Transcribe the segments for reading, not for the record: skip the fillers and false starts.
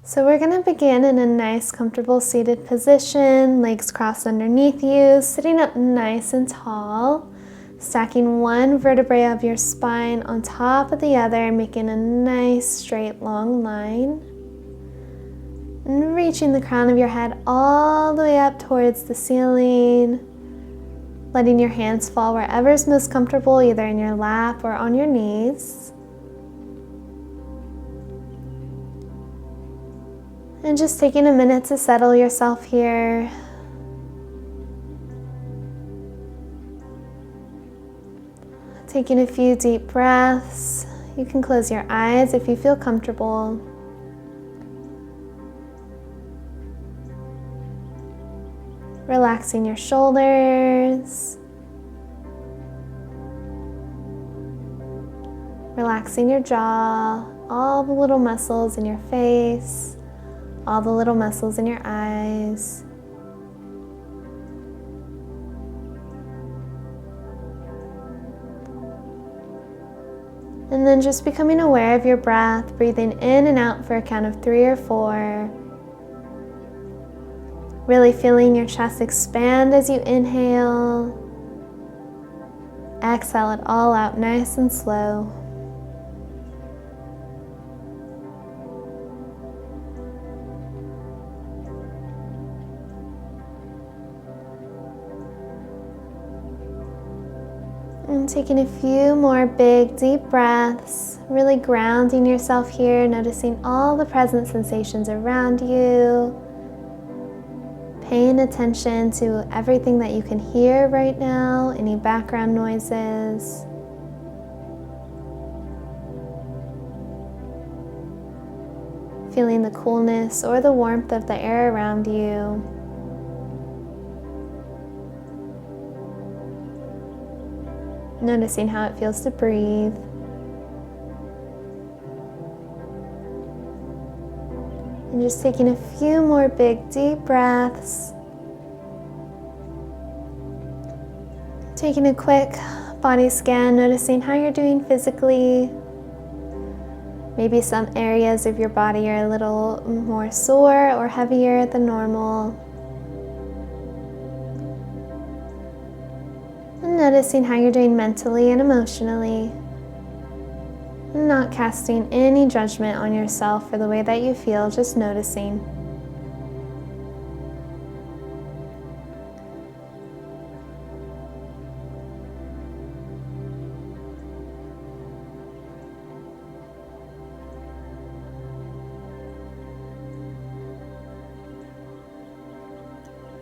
So we're going to begin in a nice, comfortable seated position, legs crossed underneath you, sitting up nice and tall, stacking one vertebrae of your spine on top of the other, making a nice, straight, long line. And reaching the crown of your head all the way up towards the ceiling, letting your hands fall wherever is most comfortable, either in your lap or on your knees. And just taking a minute to settle yourself here. Taking a few deep breaths. You can close your eyes if you feel comfortable. Relaxing your shoulders. Relaxing your jaw, all the little muscles in your face, all the little muscles in your eyes. And then just becoming aware of your breath, breathing in and out for a count of 3 or 4. Really feeling your chest expand as you inhale. Exhale it all out nice and slow. And taking a few more big, deep breaths, really grounding yourself here, noticing all the present sensations around you. Paying attention to everything that you can hear right now, any background noises. Feeling the coolness or the warmth of the air around you. Noticing how it feels to breathe. And just taking a few more big, deep breaths. Taking a quick body scan, noticing how you're doing physically. Maybe some areas of your body are a little more sore or heavier than normal. And noticing how you're doing mentally and emotionally. Not casting any judgment on yourself for the way that you feel, just noticing.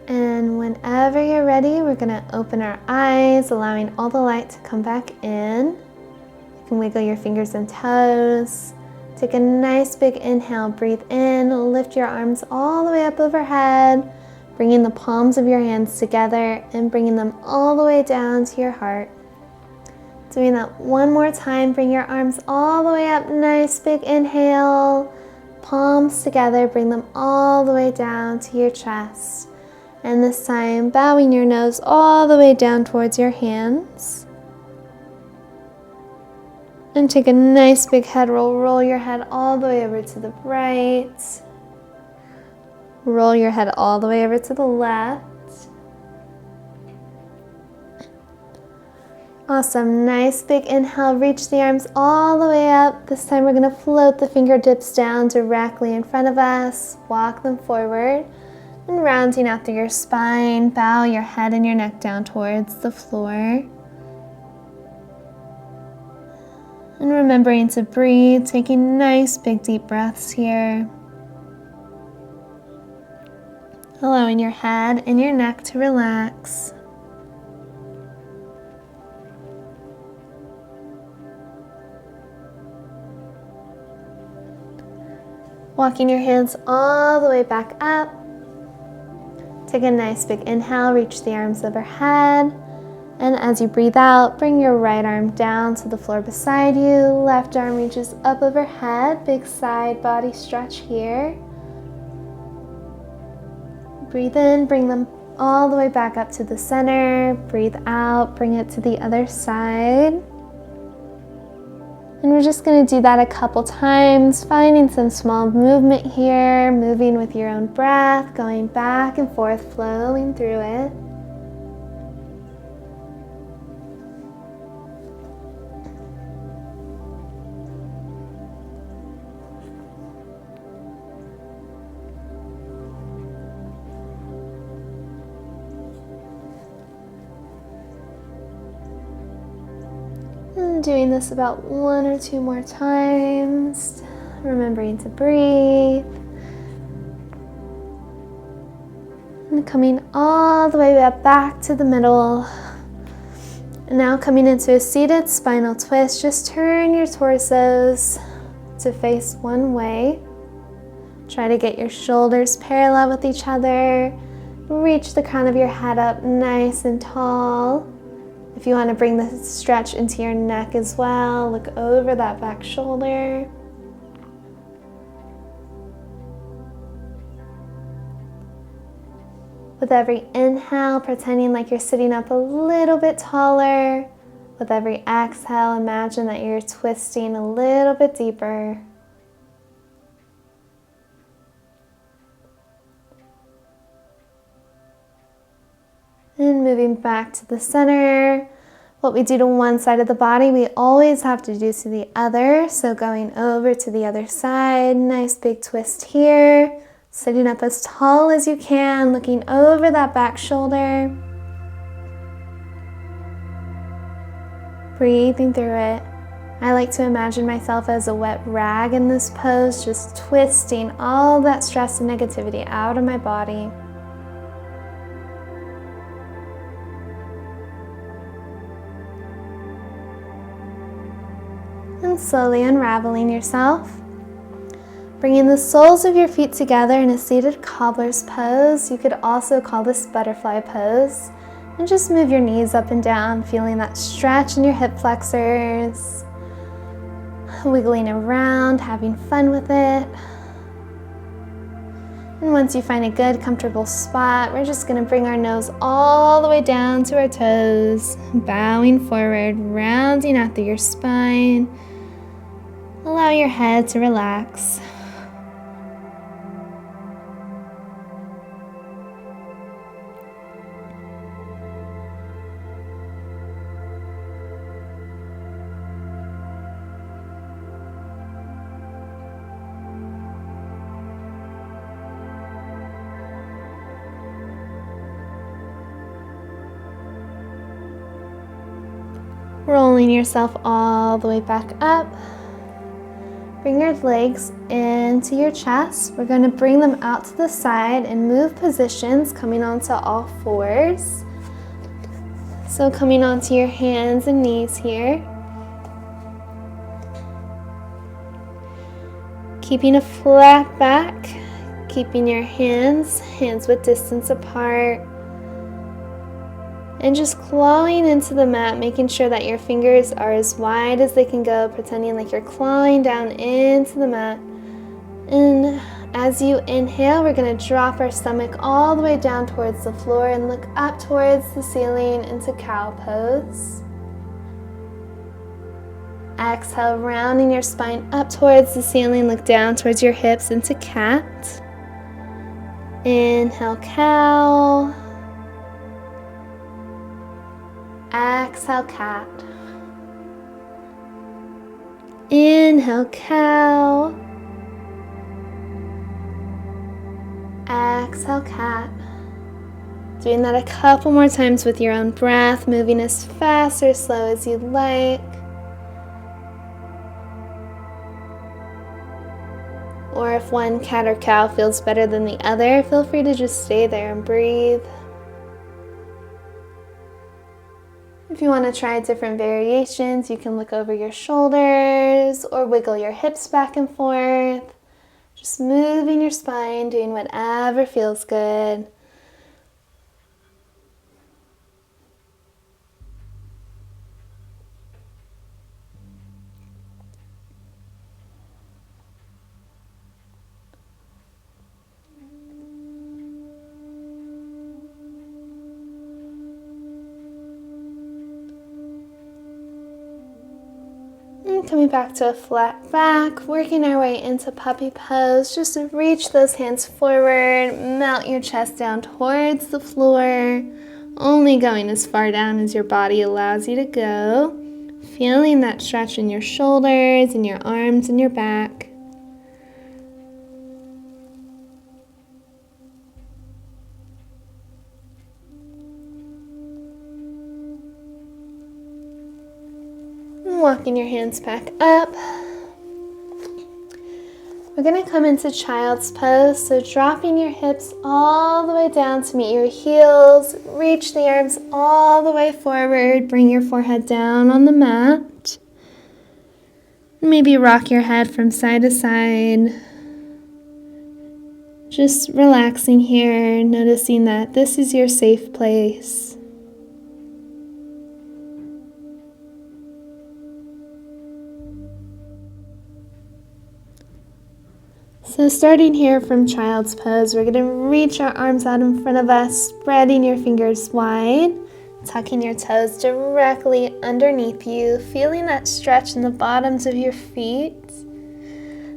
And whenever you're ready, we're going to open our eyes, allowing all the light to come back in. You can wiggle your fingers and toes. Take a nice big inhale, breathe in, lift your arms all the way up overhead, bringing the palms of your hands together and bringing them all the way down to your heart. Doing that one more time, bring your arms all the way up, nice big inhale, palms together, bring them all the way down to your chest. And this time, bowing your nose all the way down towards your hands. And take a nice big head roll. Roll your head all the way over to the right. Roll your head all the way over to the left. Awesome. Nice big inhale. Reach the arms all the way up. This time we're going to float the fingertips down directly in front of us. Walk them forward. And rounding out through your spine, bow your head and your neck down towards the floor. And remembering to breathe, taking nice big deep breaths here. Allowing your head and your neck to relax. Walking your hands all the way back up. Take a nice big inhale, reach the arms overhead. And as you breathe out, bring your right arm down to the floor beside you. Left arm reaches up overhead. Big side body stretch here. Breathe in, bring them all the way back up to the center. Breathe out, bring it to the other side. And we're just going to do that a couple times, finding some small movement here, moving with your own breath, going back and forth, flowing through it. And doing this about 1 or 2 more times, remembering to breathe. And coming all the way back to the middle. And now coming into a seated spinal twist, just turn your torsos to face one way. Try to get your shoulders parallel with each other. Reach the crown of your head up nice and tall. If you want to bring the stretch into your neck as well, look over that back shoulder. With every inhale, pretending like you're sitting up a little bit taller. With every exhale, imagine that you're twisting a little bit deeper. And moving back to the center. What we do to one side of the body, we always have to do to the other. So going over to the other side, nice big twist here. Sitting up as tall as you can, looking over that back shoulder. Breathing through it. I like to imagine myself as a wet rag in this pose, just twisting all that stress and negativity out of my body. And slowly unraveling yourself. Bringing the soles of your feet together in a seated cobbler's pose. You could also call this butterfly pose. And just move your knees up and down, feeling that stretch in your hip flexors. Wiggling around, having fun with it. And once you find a good, comfortable spot, we're just going to bring our nose all the way down to our toes. Bowing forward, rounding out through your spine. Allow your head to relax. Rolling yourself all the way back up. Bring your legs into your chest. We're going to bring them out to the side and move positions, coming onto all fours. So coming onto your hands and knees here. Keeping a flat back, keeping your hands width distance apart. And just clawing into the mat, making sure that your fingers are as wide as they can go, pretending like you're clawing down into the mat. And as you inhale, we're going to drop our stomach all the way down towards the floor and look up towards the ceiling into cow pose. Exhale, rounding your spine up towards the ceiling, look down towards your hips into cat. Inhale, cow. Exhale, cat. Inhale, cow. Exhale, cat. Doing that a couple more times with your own breath, moving as fast or slow as you'd like. Or if one cat or cow feels better than the other, feel free to just stay there and breathe. If you want to try different variations, you can look over your shoulders or wiggle your hips back and forth. Just moving your spine, doing whatever feels good. And coming back to a flat back, working our way into puppy pose. Just reach those hands forward, melt your chest down towards the floor, only going as far down as your body allows you to go. Feeling that stretch in your shoulders and your arms and your back. Walking your hands back up. We're going to come into child's pose, so dropping your hips all the way down to meet your heels. Reach the arms all the way forward. Bring your forehead down on the mat. Maybe rock your head from side to side. Just relaxing here, noticing that this is your safe place. So starting here from child's pose, we're going to reach our arms out in front of us, spreading your fingers wide, tucking your toes directly underneath you, feeling that stretch in the bottoms of your feet.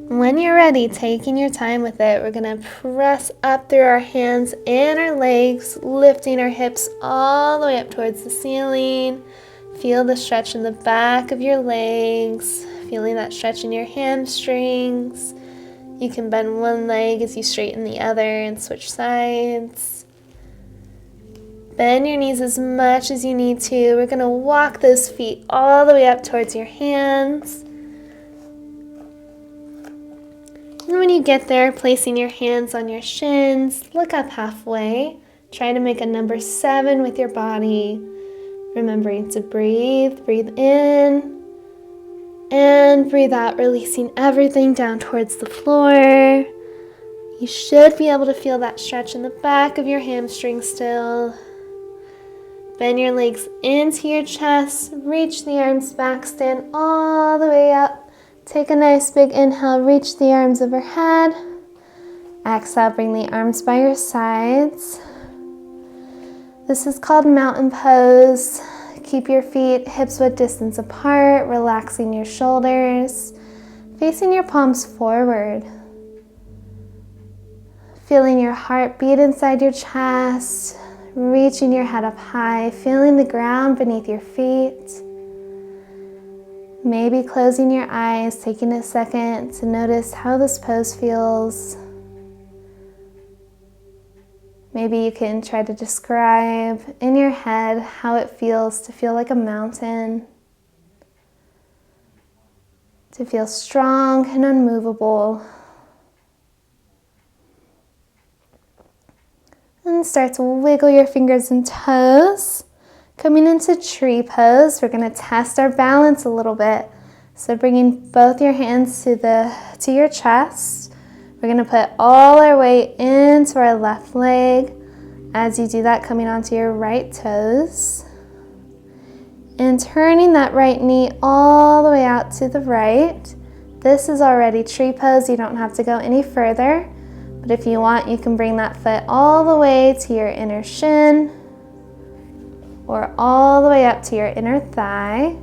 When you're ready, taking your time with it, we're going to press up through our hands and our legs, lifting our hips all the way up towards the ceiling. Feel the stretch in the back of your legs, feeling that stretch in your hamstrings. You can bend one leg as you straighten the other and switch sides. Bend your knees as much as you need to. We're going to walk those feet all the way up towards your hands. And when you get there, placing your hands on your shins, look up halfway. Try to make a number 7 with your body. Remembering to breathe. Breathe in. And breathe out, releasing everything down towards the floor. You should be able to feel that stretch in the back of your hamstring still. Bend your legs into your chest. Reach the arms back, stand all the way up. Take a nice big inhale, reach the arms overhead. Exhale, bring the arms by your sides. This is called mountain pose. Keep your feet hips-width distance apart, relaxing your shoulders, facing your palms forward. Feeling your heart beat inside your chest, reaching your head up high, feeling the ground beneath your feet. Maybe closing your eyes, taking a second to notice how this pose feels. Maybe you can try to describe in your head how it feels to feel like a mountain, to feel strong and unmovable. And start to wiggle your fingers and toes. Coming into tree pose, we're going to test our balance a little bit. So bringing both your hands to your chest. We're going to put all our weight into our left leg. As you do that, coming onto your right toes. And turning that right knee all the way out to the right. This is already tree pose. You don't have to go any further. But if you want, you can bring that foot all the way to your inner shin. Or all the way up to your inner thigh.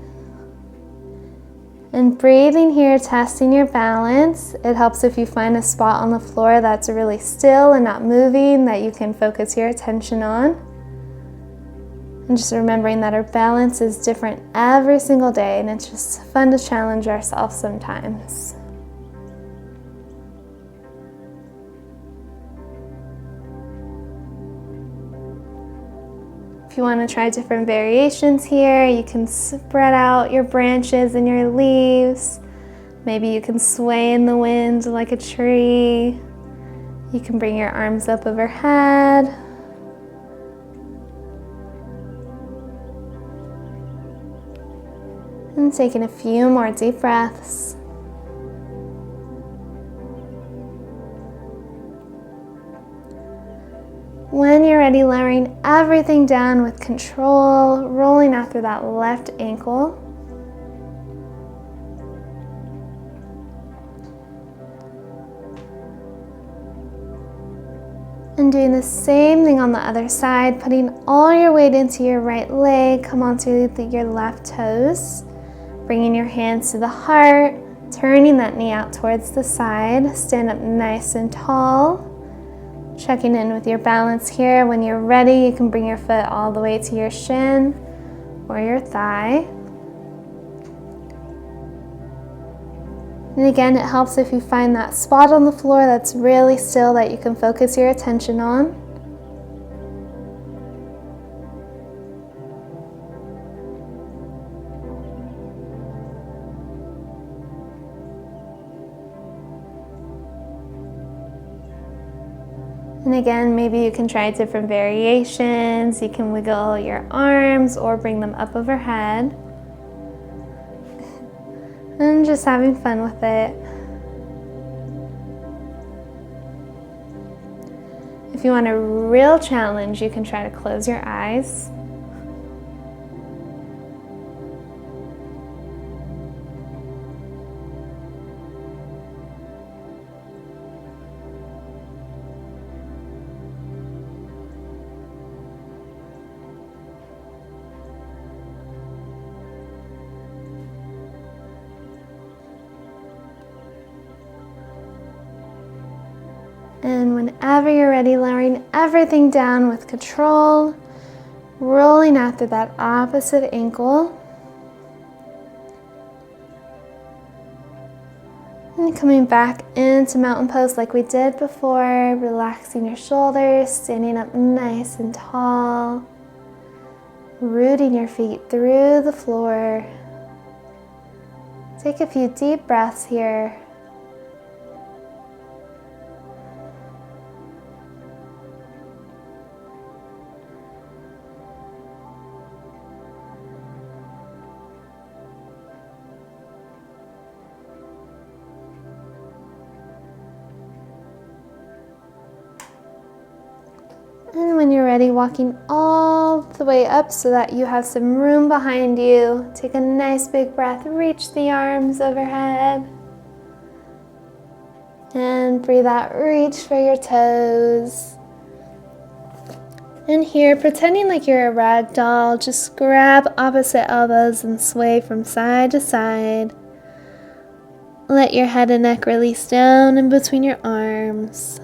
And breathing here, testing your balance. It helps if you find a spot on the floor that's really still and not moving that you can focus your attention on. And just remembering that our balance is different every single day, and it's just fun to challenge ourselves sometimes. If you want to try different variations here, you can spread out your branches and your leaves. Maybe you can sway in the wind like a tree. You can bring your arms up overhead. And taking a few more deep breaths. When you're ready, lowering everything down with control, rolling out through that left ankle. And doing the same thing on the other side, putting all your weight into your right leg, come onto your left toes. Bringing your hands to the heart, turning that knee out towards the side. Stand up nice and tall. Checking in with your balance here. When you're ready, you can bring your foot all the way to your shin or your thigh. And again, it helps if you find that spot on the floor that's really still that you can focus your attention on. And again, maybe you can try different variations. You can wiggle your arms or bring them up overhead. And just having fun with it. If you want a real challenge, you can try to close your eyes. And whenever you're ready, lowering everything down with control, rolling out through that opposite ankle. And coming back into mountain pose like we did before, relaxing your shoulders, standing up nice and tall, rooting your feet through the floor. Take a few deep breaths here. And when you're ready, walking all the way up so that you have some room behind you. Take a nice big breath, reach the arms overhead. And breathe out, reach for your toes. And here, pretending like you're a rag doll, just grab opposite elbows and sway from side to side. Let your head and neck release down in between your arms.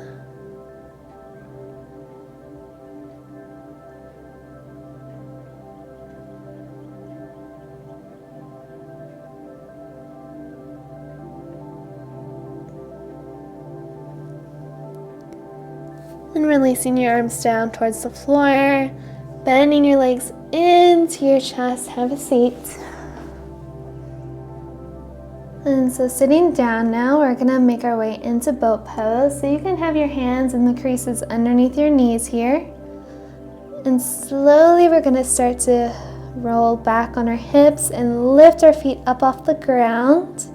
And releasing your arms down towards the floor, bending your legs into your chest. Have a seat. And so sitting down now, we're gonna make our way into boat pose. So you can have your hands in the creases underneath your knees here. And slowly we're gonna start to roll back on our hips and lift our feet up off the ground.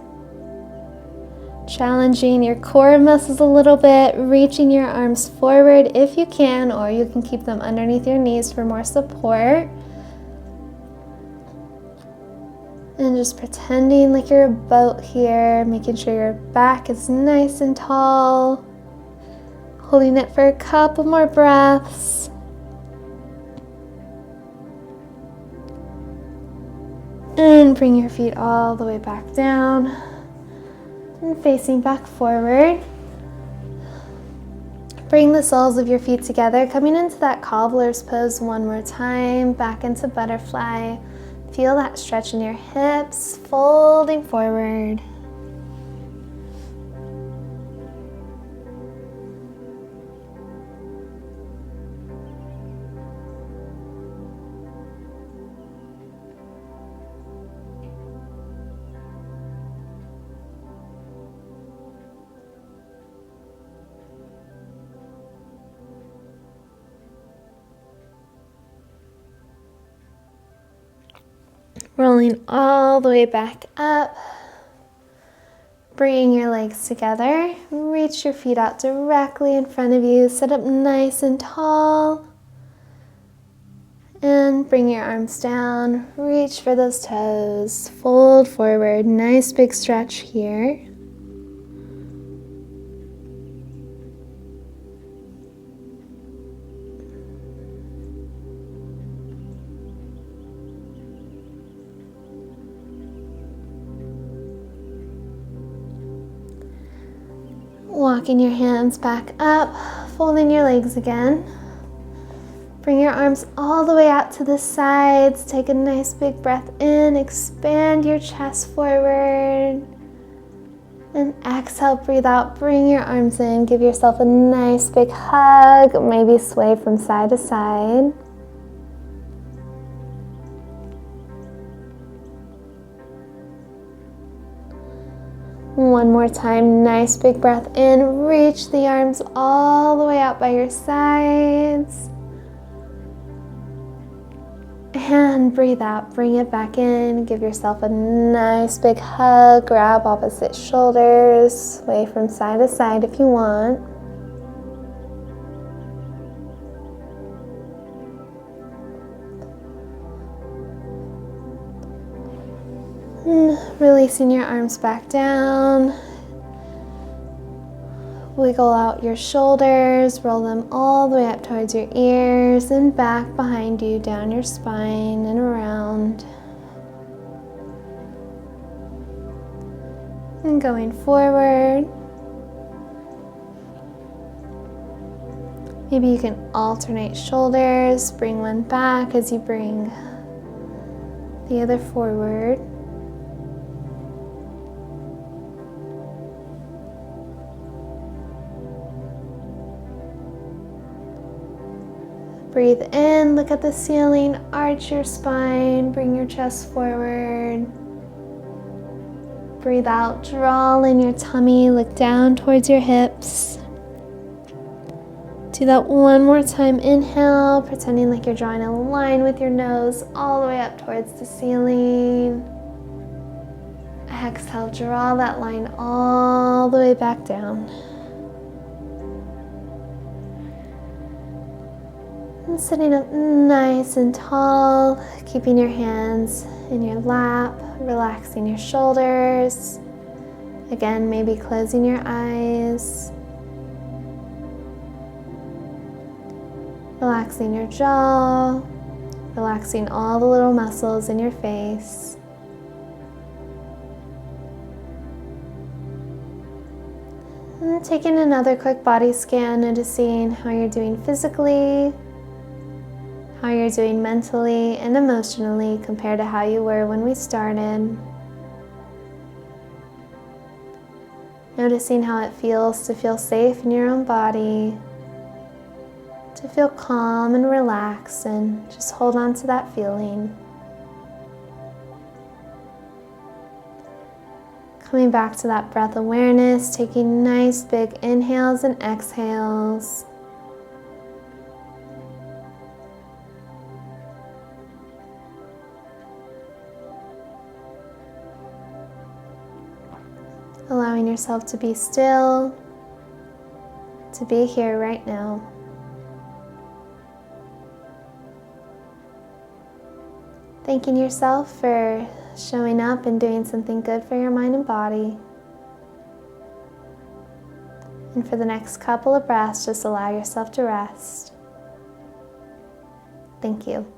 Challenging your core muscles a little bit, reaching your arms forward if you can, or you can keep them underneath your knees for more support. And just pretending like you're a boat here, making sure your back is nice and tall. Holding it for a couple more breaths. And bring your feet all the way back down. And facing back forward. Bring the soles of your feet together, coming into that cobbler's pose one more time, back into butterfly. Feel that stretch in your hips, folding forward. Rolling all the way back up. Bring your legs together. Reach your feet out directly in front of you. Sit up nice and tall. And bring your arms down. Reach for those toes. Fold forward. Nice big stretch here. walking your hands back up, folding your legs again. Bring your arms all the way out to the sides. Take a nice big breath in. Expand your chest forward. And exhale, breathe out. Bring your arms in. Give yourself a nice big hug. Maybe sway from side to side. One more time, nice big breath in. Reach the arms all the way out by your sides. And breathe out, bring it back in. Give yourself a nice big hug. Grab opposite shoulders. Sway from side to side if you want. Releasing your arms back down. Wiggle out your shoulders, roll them all the way up towards your ears and back behind you, down your spine and around. And going forward. Maybe you can alternate shoulders, bring one back as you bring the other forward. Breathe in, look at the ceiling, arch your spine, bring your chest forward. Breathe out, draw in your tummy, look down towards your hips. Do that one more time. Inhale, pretending like you're drawing a line with your nose all the way up towards the ceiling. Exhale, draw that line all the way back down. And sitting up nice and tall, keeping your hands in your lap, relaxing your shoulders. Again, maybe closing your eyes. Relaxing your jaw, relaxing all the little muscles in your face. And taking another quick body scan, noticing how you're doing physically, how you're doing mentally and emotionally compared to how you were when we started. Noticing how it feels to feel safe in your own body, to feel calm and relaxed, and just hold on to that feeling. Coming back to that breath awareness, taking nice big inhales and exhales. Allowing yourself to be still, to be here right now. Thanking yourself for showing up and doing something good for your mind and body. And for the next couple of breaths, just allow yourself to rest. Thank you.